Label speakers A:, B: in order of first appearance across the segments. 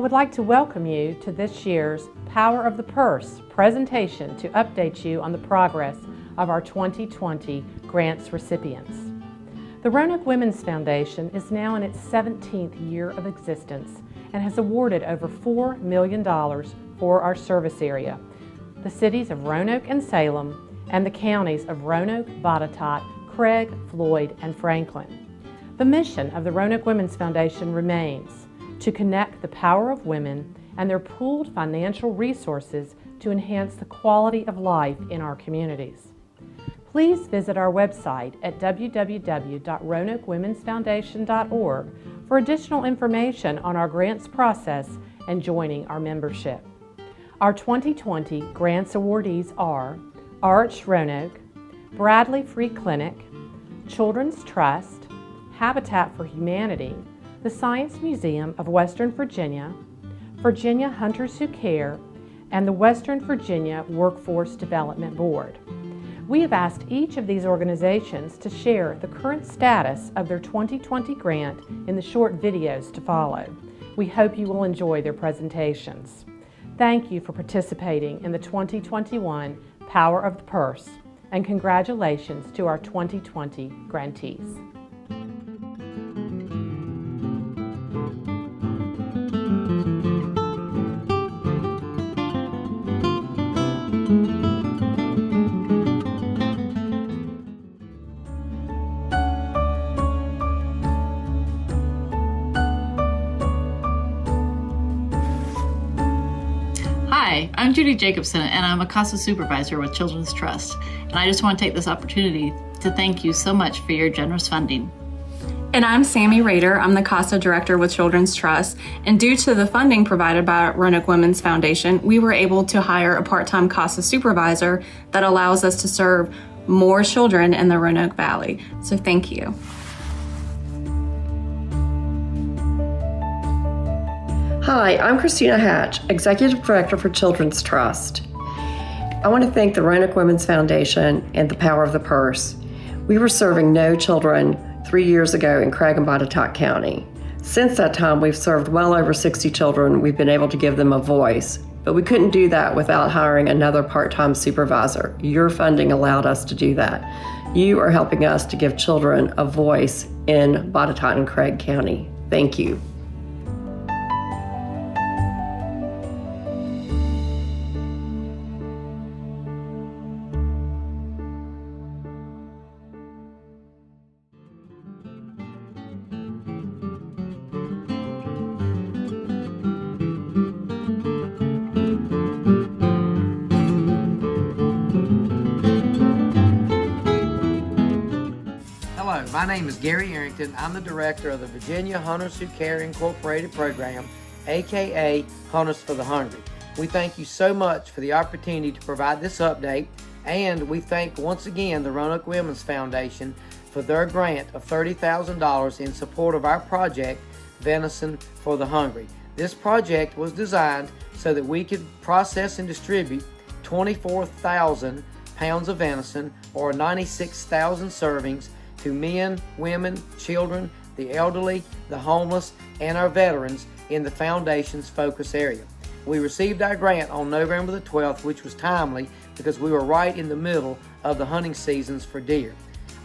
A: would like to welcome you to this year's Power of the Purse presentation to update you on the progress of our 2020 grants recipients. The Roanoke Women's Foundation is now in its 17th year of existence and has awarded over $4 million for our service area, the cities of Roanoke and Salem, and the counties of Roanoke, Botetourt, Craig, Floyd, and Franklin. The mission of the Roanoke Women's Foundation remains to connect the power of women and their pooled financial resources to enhance the quality of life in our communities. Please visit our website at www.roanokewomensfoundation.org for additional information on our grants process and joining our membership. Our 2020 grants awardees are Arch Roanoke, Bradley Free Clinic, Children's Trust, Habitat for Humanity, the Science Museum of Western Virginia, Virginia Hunters Who Care, and the Western Virginia Workforce Development Board. We have asked each of these organizations to share the current status of their 2020 grant in the short videos to follow. We hope you will enjoy their presentations. Thank you for participating in the 2021 Power of the Purse, and congratulations to our 2020 grantees.
B: Hi, I'm Judy Jacobson, and I'm a CASA supervisor with Children's Trust. And I just want to take this opportunity to thank you so much for your generous funding.
C: And I'm Sammy Rader. I'm the CASA director with Children's Trust. And due to the funding provided by Roanoke Women's Foundation, we were able to hire a part-time CASA supervisor that allows us to serve more children in the Roanoke Valley. So thank you.
D: Hi, I'm Christina Hatch, Executive Director for Children's Trust. I want to thank the Roanoke Women's Foundation and the Power of the Purse. We were serving no children 3 years ago in Craig and Botetourt County. Since that time, we've served well over 60 children. We've been able to give them a voice, but we couldn't do that without hiring another part-time supervisor. Your funding allowed us to do that. You are helping us to give children a voice in Botetourt and Craig County. Thank you.
E: Hello, my name is Gary Arrington. I'm the director of the Virginia Hunters Who Care Incorporated program, aka Hunters for the Hungry. We thank you so much for the opportunity to provide this update, and we thank once again the Roanoke Women's Foundation for their grant of $30,000 in support of our project, Venison for the Hungry. This project was designed so that we could process and distribute 24,000 pounds of venison, or 96,000 servings, to men, women, children, the elderly, the homeless, and our veterans in the Foundation's focus area. We received our grant on November the 12th, which was timely because we were right in the middle of the hunting seasons for deer.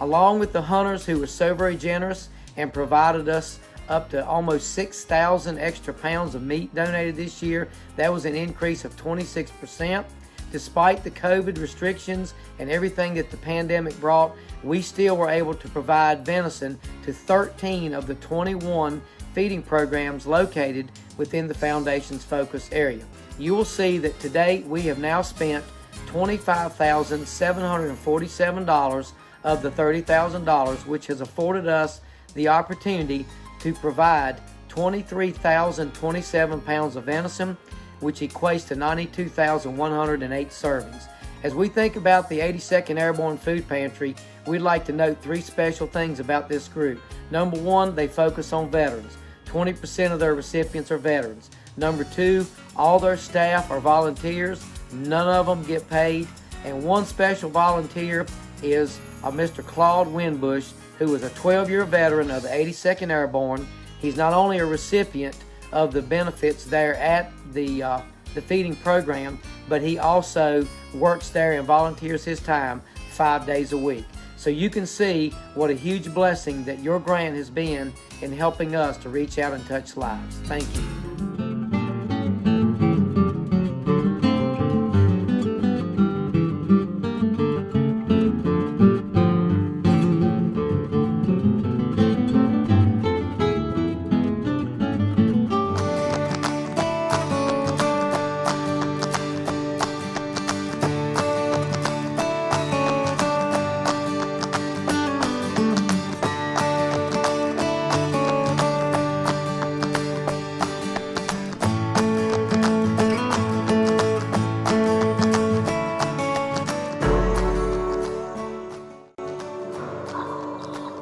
E: Along with the hunters who were so very generous and provided us up to almost 6,000 extra pounds of meat donated this year, that was an increase of 26%. Despite the COVID restrictions and everything that the pandemic brought, we still were able to provide venison to 13 of the 21 feeding programs located within the Foundation's focus area. You will see that to date we have now spent $25,747 of the $30,000, which has afforded us the opportunity to provide 23,027 pounds of venison, which equates to 92,108 servings. As we think about the 82nd Airborne Food Pantry, we'd like to note three special things about this group. Number one, they focus on veterans. 20% of their recipients are veterans. Number two, all their staff are volunteers. None of them get paid. And one special volunteer is Mr. Claude Winbush, who is a 12-year veteran of the 82nd Airborne. He's not only a recipient of the benefits there at the feeding program, but he also works there and volunteers his time 5 days a week. So you can see what a huge blessing that your grant has been in helping us to reach out and touch lives. Thank you.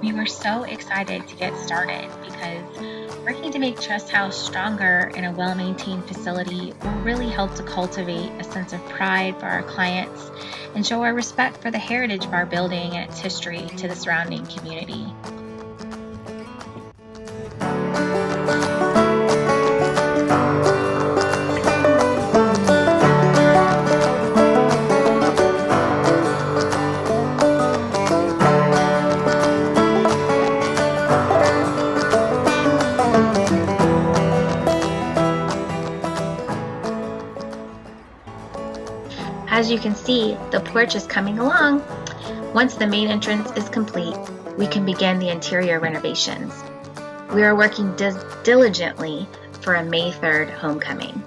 F: We were so excited to get started because working to make Trust House stronger in a well-maintained facility will really help to cultivate a sense of pride for our clients and show our respect for the heritage of our building and its history to the surrounding community. As you can see, the porch is coming along. Once the main entrance is complete, we can begin the interior renovations. We are working diligently for a May 3rd homecoming.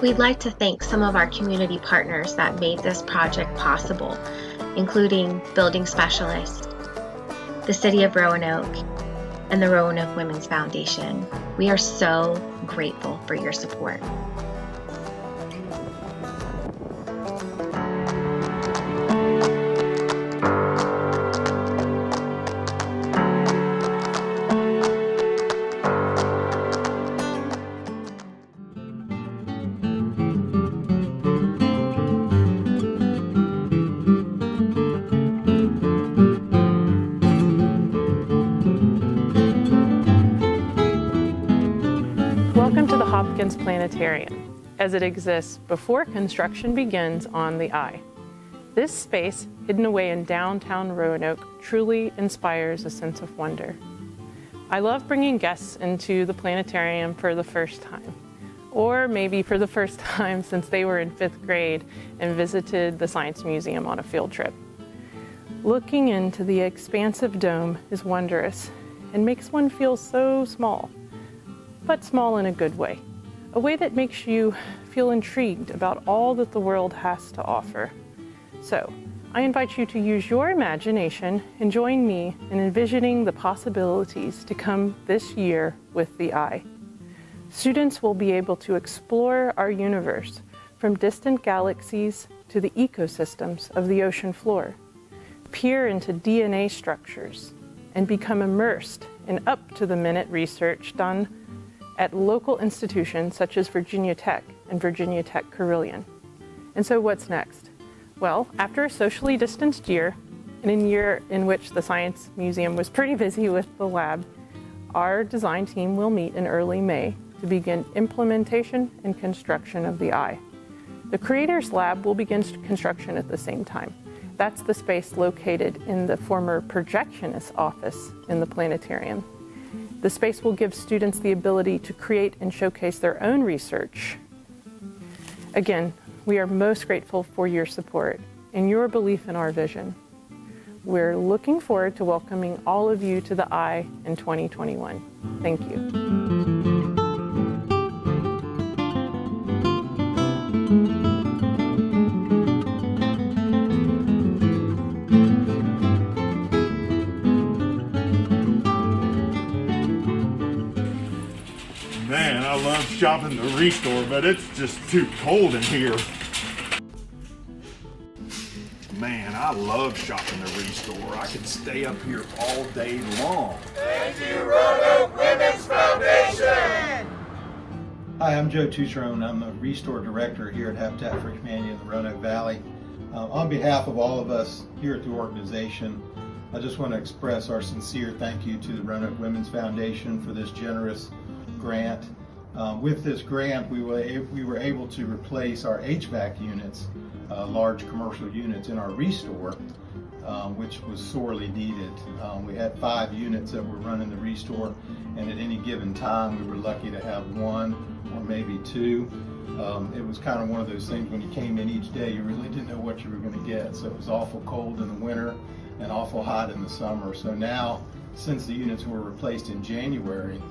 F: We'd like to thank some of our community partners that made this project possible, including Building Specialists, the City of Roanoke, and the Roanoke Women's Foundation. We are so grateful for your support.
A: Welcome to the Hopkins Planetarium, as it exists before construction begins on the I. This space, hidden away in downtown Roanoke, truly inspires a sense of wonder. I love bringing guests into the planetarium for the first time, or maybe for the first time since they were in 5th grade and visited the Science Museum on a field trip. Looking into the expansive dome is wondrous and makes one feel so small, but small in a good way. A way that makes you feel intrigued about all that the world has to offer. So, I invite you to use your imagination and join me in envisioning the possibilities to come this year with the I. Students will be able to explore our universe from distant galaxies to the ecosystems of the ocean floor, peer into DNA structures, and become immersed in up-to-the-minute research done at local institutions such as Virginia Tech and Virginia Tech Carilion. And so what's next? Well, after a socially distanced year, and a year in which the Science Museum was pretty busy with the lab, our design team will meet in early May to begin implementation and construction of the I. The Creators Lab will begin construction at the same time. That's the space located in the former projectionist office in the planetarium. The space will give students the ability to create and showcase their own research. Again, we are most grateful for your support and your belief in our vision. We're looking forward to welcoming all of you to the I in 2021. Thank you.
G: Man, I love shopping the Restore, but it's just too cold in here. Man, I love shopping the Restore. I could stay up here all day long.
H: Thank you, Roanoke Women's Foundation!
I: Hi, I'm Joe Tusserone. I'm the Restore Director here at Habitat for Humanity in the Roanoke Valley. On behalf of all of us here at the organization, I just want to express our sincere thank you to the Roanoke Women's Foundation for this generous grant. With this grant, we were able to replace our HVAC units, large commercial units in our Restore, which was sorely needed. We had 5 units that were running the Restore, and at any given time we were lucky to have 1 or maybe 2. It was kind of one of those things when you came in each day, you really didn't know what you were going to get. So it was awful cold in the winter and awful hot in the summer. So now, since the units were replaced in January,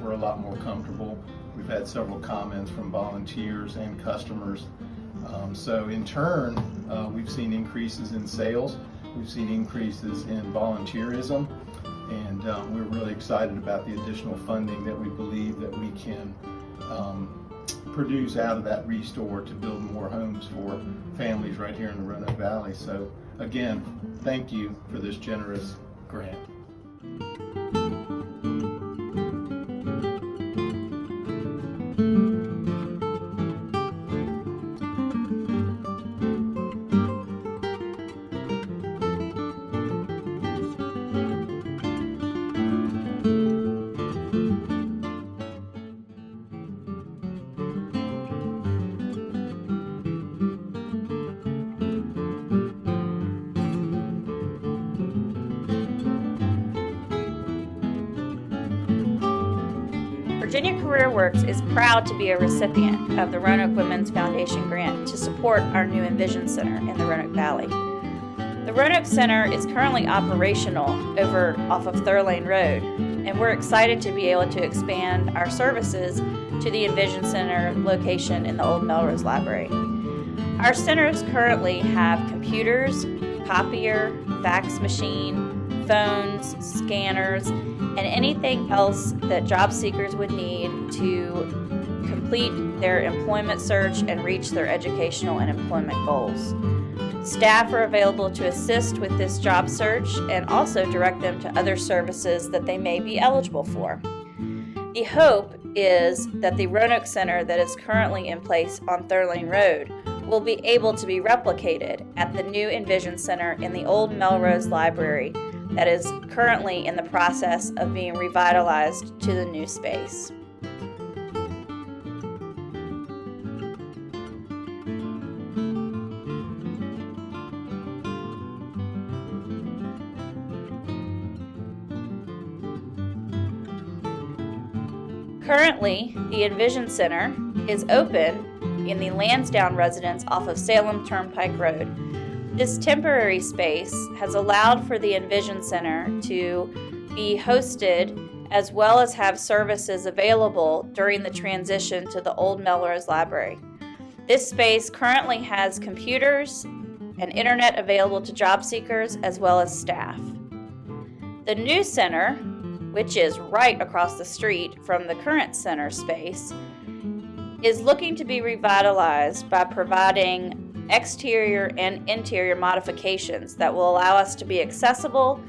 I: we're a lot more comfortable. We've had several comments from volunteers and customers. So in turn, we've seen increases in sales. We've seen increases in volunteerism. And we're really excited about the additional funding that we believe that we can produce out of that Restore to build more homes for families right here in the Roanoke Valley. So again, thank you for this generous grant.
J: Virginia Career Works is proud to be a recipient of the Roanoke Women's Foundation grant to support our new Envision Center in the Roanoke Valley. The Roanoke Center is currently operational off of Thurlane Road, and we're excited to be able to expand our services to the Envision Center location in the Old Melrose Library. Our centers currently have computers, copier, fax machine, phones, scanners, and anything else that job seekers would need to complete their employment search and reach their educational and employment goals. Staff are available to assist with this job search and also direct them to other services that they may be eligible for. The hope is that the Roanoke Center that is currently in place on Thurlane Road will be able to be replicated at the new Envision Center in the Old Melrose Library that is currently in the process of being revitalized to the new space. Currently, the Envision Center is open in the Lansdowne residence off of Salem Turnpike Road. This temporary space has allowed for the Envision Center to be hosted as well as have services available during the transition to the Old Melrose Library. This space currently has computers and internet available to job seekers as well as staff. The new center, which is right across the street from the current center space, is looking to be revitalized by providing exterior and interior modifications that will allow us to be accessible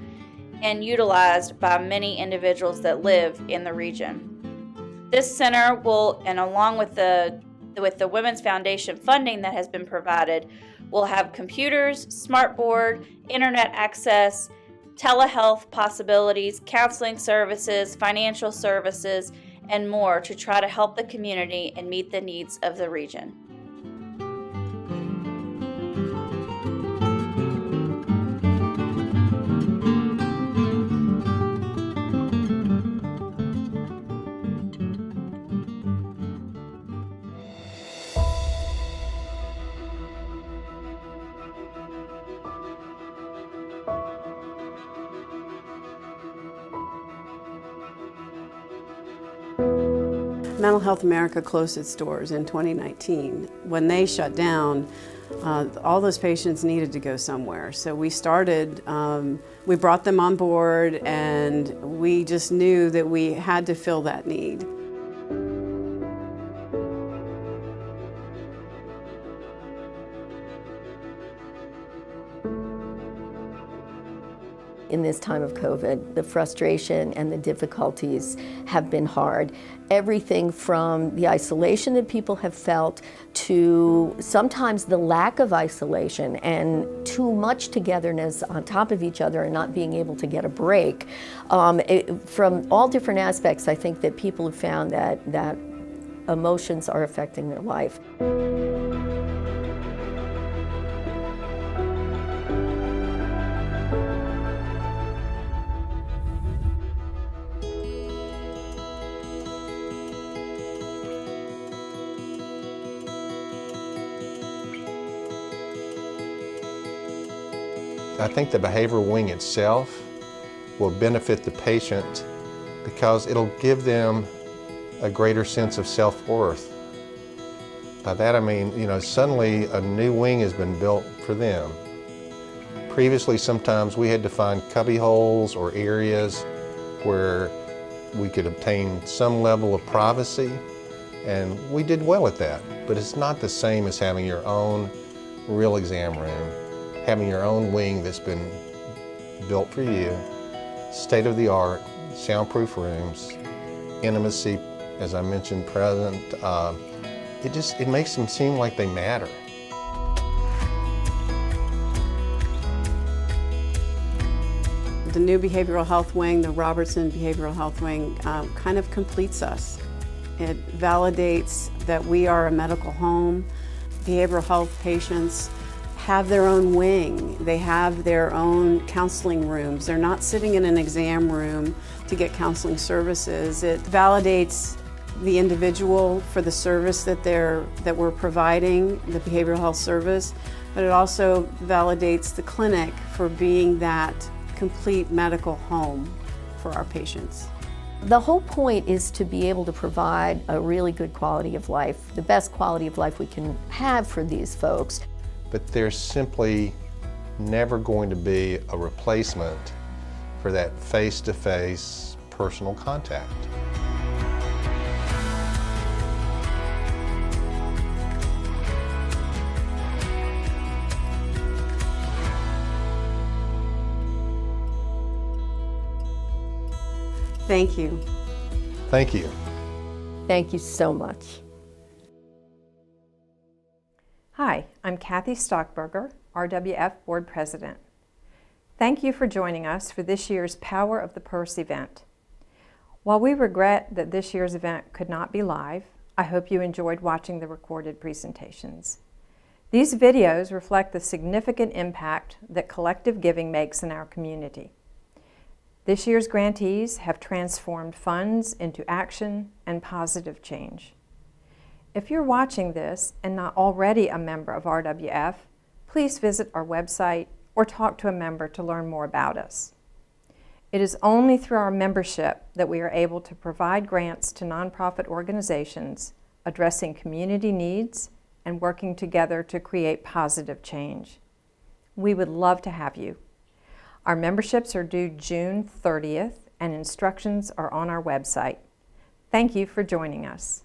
J: and utilized by many individuals that live in the region. This center will, and along with the Women's Foundation funding that has been provided, will have computers, smartboard, internet access, telehealth possibilities, counseling services, financial services, and more to try to help the community and meet the needs of the region.
K: Mental Health America closed its doors in 2019. When they shut down, all those patients needed to go somewhere. So we started, we brought them on board, and we just knew that we had to fill that need.
L: In this time of COVID, the frustration and the difficulties have been hard. Everything from the isolation that people have felt to sometimes the lack of isolation and too much togetherness on top of each other and not being able to get a break. From all different aspects, I think that people have found that emotions are affecting their life.
M: I think the behavioral wing itself will benefit the patient because it'll give them a greater sense of self-worth. By that I mean, suddenly a new wing has been built for them. Previously, sometimes we had to find cubby holes or areas where we could obtain some level of privacy, and we did well at that. But it's not the same as having your own real exam room, having your own wing that's been built for you, state-of-the-art, soundproof rooms, intimacy, as I mentioned, present. It makes them seem like they matter.
K: The new behavioral health wing, the Robertson Behavioral Health Wing, kind of completes us. It validates that we are a medical home. Behavioral health patients have their own wing. They have their own counseling rooms. They're not sitting in an exam room to get counseling services. It validates the individual for the service that we're providing, the behavioral health service, but it also validates the clinic for being that complete medical home for our patients.
L: The whole point is to be able to provide a really good quality of life, the best quality of life we can have for these folks.
M: But there's simply never going to be a replacement for that face-to-face personal contact.
K: Thank you.
M: Thank you.
L: Thank you so much.
N: Hi, I'm Kathy Stockberger, RWF Board President. Thank you for joining us for this year's Power of the Purse event. While we regret that this year's event could not be live, I hope you enjoyed watching the recorded presentations. These videos reflect the significant impact that collective giving makes in our community. This year's grantees have transformed funds into action and positive change. If you're watching this and not already a member of RWF, please visit our website or talk to a member to learn more about us. It is only through our membership that we are able to provide grants to nonprofit organizations addressing community needs and working together to create positive change. We would love to have you. Our memberships are due June 30th and instructions are on our website. Thank you for joining us.